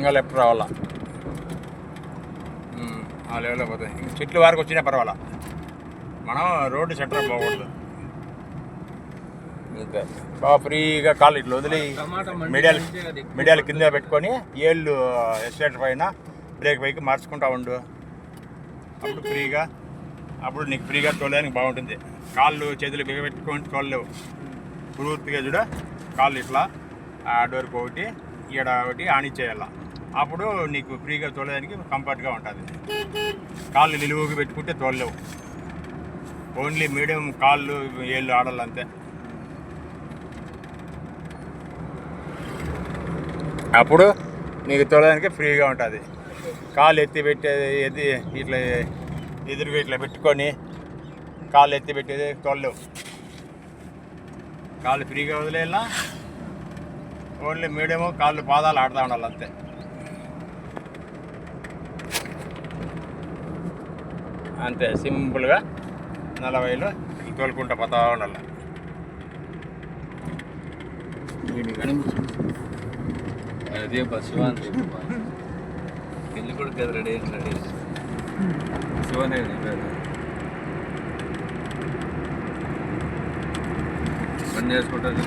అడ్డంగా లెఫ్ట్ రావాలా, ఆ లెవెల్లో పోతాయి. చెట్లు వారికి వచ్చినా పర్వాలా, మనం రోడ్డు సెంటర్ పోకూడదు. ఇంకా బాగా ఫ్రీగా కాళ్ళు ఇట్లా వదిలి మీడియాలు కింద పెట్టుకొని ఏళ్ళు ఎక్సిలేటర్ పైన బ్రేక్ పైకి మార్చుకుంటా ఉండు. అప్పుడు ఫ్రీగా, అప్పుడు నీకు ఫ్రీగా తోలడానికి బాగుంటుంది. కాళ్ళు చేతులు బిగబెట్టుకొని తోలలేవు. పూర్తిగా చూడ కాళ్ళు ఇట్లా ఆ డోర్కి ఒకటి ఈడ ఒకటి ఆనిచ్చేయాల. అప్పుడు నీకు ఫ్రీగా తోలడానికి కంఫర్ట్గా ఉంటుంది. కాళ్ళు నిలువుకి పెట్టుకుంటే తోలలేవు. ఓన్లీ మీడియం కాళ్ళు ఏళ్ళు ఆడాలి అంతే. అప్పుడు నీకు తోలడానికి ఫ్రీగా ఉంటుంది. కాళ్ళు ఎత్తి పెట్టేది ఇట్లా ఎదురుగా ఇట్లా పెట్టుకొని కాళ్ళు ఎత్తి పెట్టేది తోలలేవు. కాళ్ళు ఫ్రీగా వదిలేయాలా, ఓన్లీ మీడియం కాళ్ళు పాదాలు ఆడుతూ ఉండాలి అంతే. అంతే సింపుల్గా 40లో తోలుకుంటా పోతా ఉండాలి. అదే శివాన్ పెళ్ళి కూడా కదా రెడీ శివాన్ పని చేసుకుంటారు.